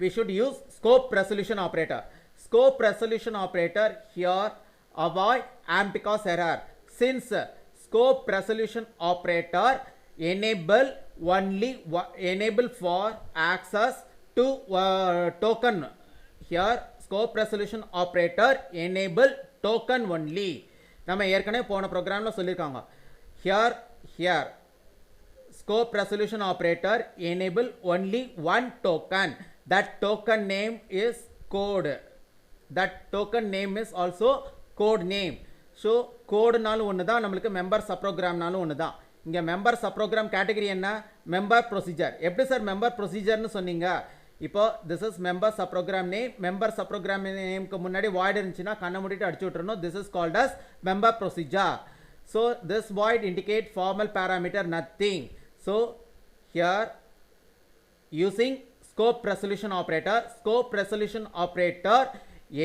we should use scope resolution operator. Scope resolution operator here avoid ambiguous error, since scope resolution operator enable for access to token. Here scope resolution operator enable token only. நம்ம ஏற்கனவே போன ப்ரோக்ராம்ல சொல்லிருக்காங்க. Here scope resolution operator enable only one token. That token name is code. That token name is also code name. So code நாலும் ஒண்ணுதான், நம்மளுக்கு member சப்ரோகிராம் நாலும் ஒண்ணுதான். இங்க மெம்பர் சப்ரோகிராம் கேட்டகரி என்ன? Member procedure. எப்படி சார் மெம்பர் ப்ரொசீஜர்னு சொன்னீங்க? இப்போ this is member subprogram name. member subprogram name க்கு முன்னாடி void இருந்துச்சுனா கண்ண மூடிட்டு அடிச்சு விட்டுறணும். This is called as member procedure. So this void indicate formal parameter nothing. So here using scope resolution operator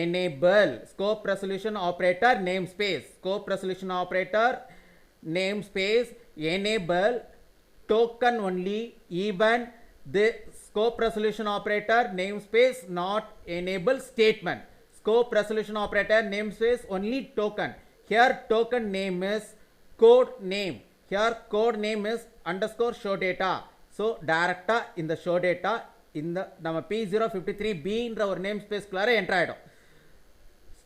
enable scope resolution operator namespace enable token only, even the scope resolution operator namespace not enable statement. Scope resolution operator namespace only token. Here token name is code name. Here code name is underscore show data. So directa in the show data in the நம்ம P053B என்ற ஒரு namespace குள்ளார enter ஆயிடும்.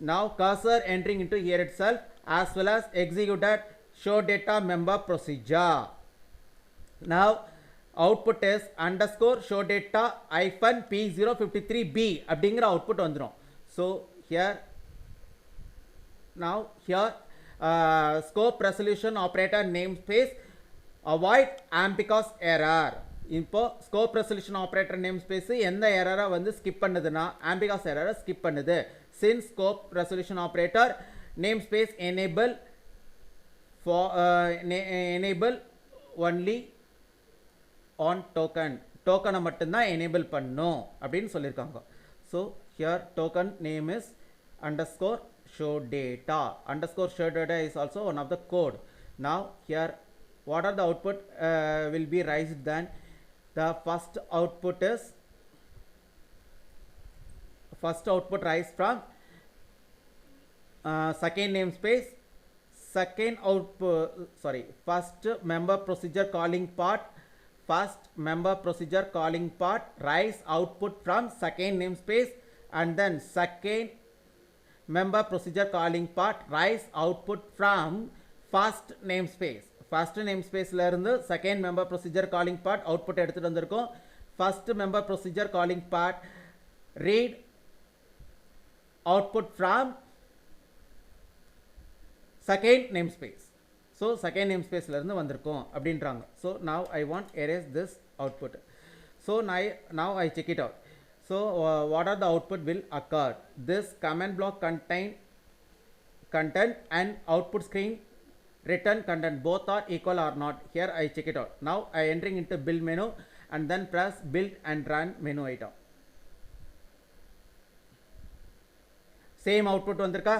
Now cursor entering into here itself, as well as executed show data member procedure. Now output is underscore show data hyphen P053B அப்படிங்கிற output வந்துரும். So here scope resolution operator namespace avoid ambiguous error. இப்போ scope resolution operator namespace எந்த எரரை வந்து skip பண்ணுதுன்னா ambiguous error skip பண்ணுது. Since scope resolution operator namespace enable only on token மட்டும்தான் enable பண்ணும் அப்படின்னு சொல்லிருக்காங்க. So here token name is underscore show data. Underscore show data is also one of the code. Now here what are the output will be raised? Then the first output rise from second namespace, first member procedure calling part rise output from second namespace, and then second member procedure calling part rise output from first namespace. First namespace ல இருந்து second member procedure calling part output எடுத்துட்டு வந்திருக்கோம். First member procedure calling part read output from second namespace. So second namespace ல இருந்து வந்திருக்கோம் அப்படின்றாங்க. So now I want erase this output. So now I check it out. So what are the output will occur? This command block contain content and output screen return content both are equal or not. Here I check it out. Now I entering into build menu and then press build and run menu item. Same output vandirka,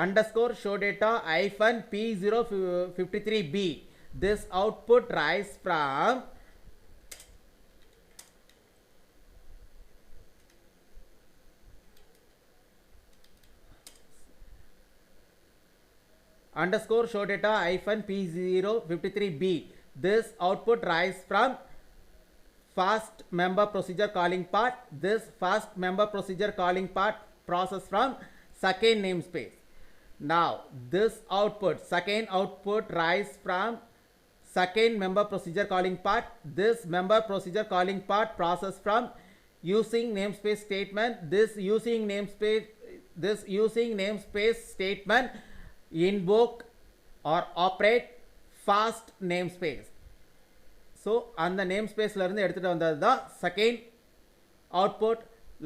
underscore show data hyphen P053B. This output rise from underscore show data hyphen P053B. This output rise from first member procedure calling part. This first member procedure calling part process from second namespace. Now this output second output rise from second member procedure calling part. This member procedure calling part process from using namespace statement. This using namespace statement invoke or operate fast namespace. So அந்த namespace ல இருந்து எடுத்துட்டு வந்தது தான் second output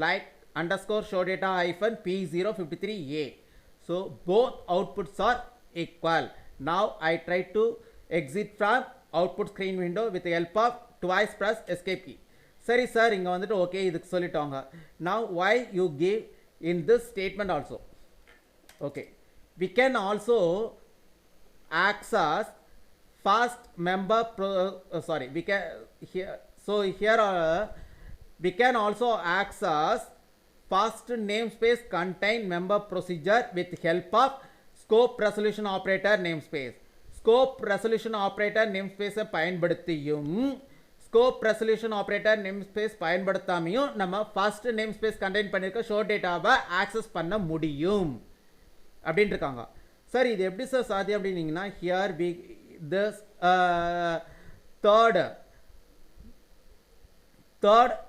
like underscore show data hyphen P053A. So both outputs are equal. Now I try to exit from output screen window with the help of twice press escape key. சரி sir, இங்க வந்துட்டு okay இதுக்கு சொல்லிட்டாங்க. Now why you give in this statement also? Okay, we can also access first member we can here. So here We can also access first namespace contain member procedure with help of scope resolution operator namespace. Scope resolution operator namespace பயன்படுத்தியும் scope resolution operator namespace பயன்படுத்தாமையும் நம்ம first namespace contain பண்ணிருக்க show dataவை access பண்ண முடியும் அப்படின்னு இருக்காங்க. Sir இது எப்படி sir சாத்தியம் அப்படின்னீங்கன்னா here we this third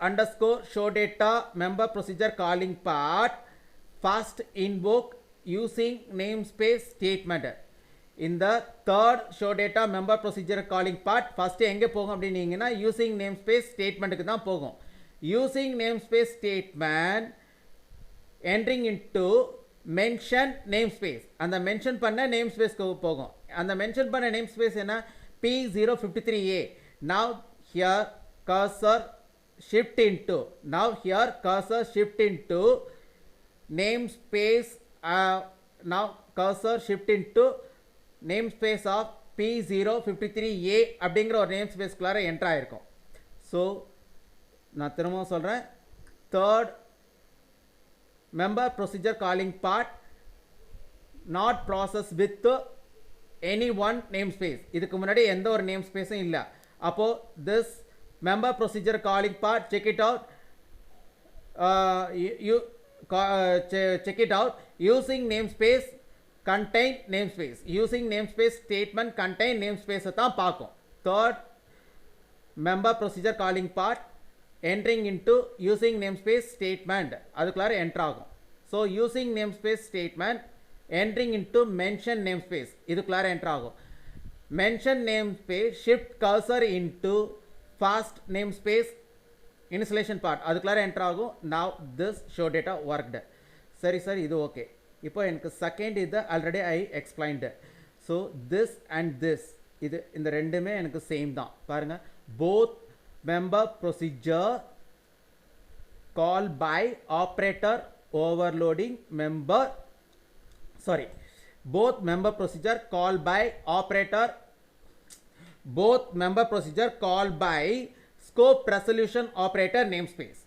underscore show data member procedure calling part first invoke using namespace statement. In the third show data member procedure calling part first எங்கே போகும் அப்படின்னீங்கன்னா using namespace statementக்கு தான் போகும். Using namespace statement entering into mention namespace அந்த mention பண்ண namespaceக்கு போகும். அந்த mention பண்ண namespace என்ன P053A. Now here cursor shift into namespace now cursor shift into namespace of P053A அப்படிங்கிற ஒரு namespaceக்குள்ளார என்டர் ஆயிருக்கும். ஸோ நான் திரும்பவும் சொல்கிறேன், third member procedure calling part not process with any one namespace. இதுக்கு முன்னாடி எந்த ஒரு namespaceம் இல்லை. அப்போ this member procedure calling part check it out check it out using namespace contain namespace. Using namespace statement contain namespace தான் பார்க்கும். Third member procedure calling part entering into using namespace statement அதுக்குள்ளார enter ஆகும். So using namespace statement entering into mention namespace இதுக்குள்ளார enter ஆகும். Mention namespace shift cursor into first namespace installation part அதுக்குள்ளார enter ஆகும். Now this show data worked. சரி sir இது okay. இப்போ எனக்கு செகண்ட் இது already I explained. So this and this இது இந்த ரெண்டுமே எனக்கு சேம் தான் பாருங்கள். Both member procedure call by operator overloading member sorry both member procedure call by operator both member procedure call by scope resolution operator namespace.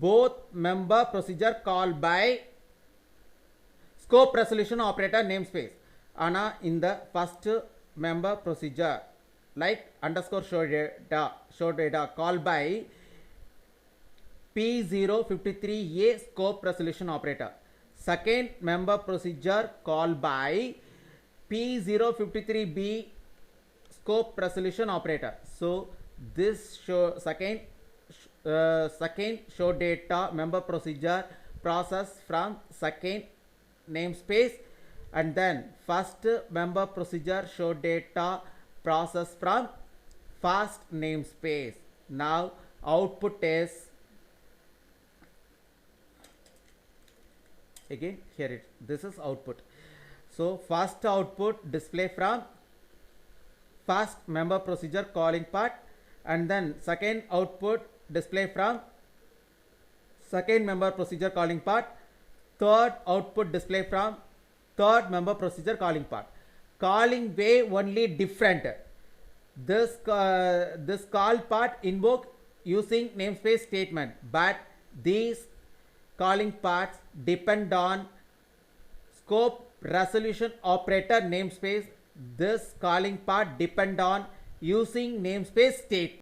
Both member procedure call by scope resolution operator namespace. Ana in the first member procedure like underscore show data call by P053A scope resolution operator. Second member procedure call by P053B scope resolution operator. So this second show data member procedure process from second namespace, and then first member procedure show data process from first namespace. Now output is again here this is output. So first output display from first member procedure calling part, and then second output display from second member procedure calling part, third output display from third member procedure calling part. Calling way only different. This call part invoke using namespace statement, but these calling parts depend on scope resolution operator namespace. This calling part depend on using namespace state.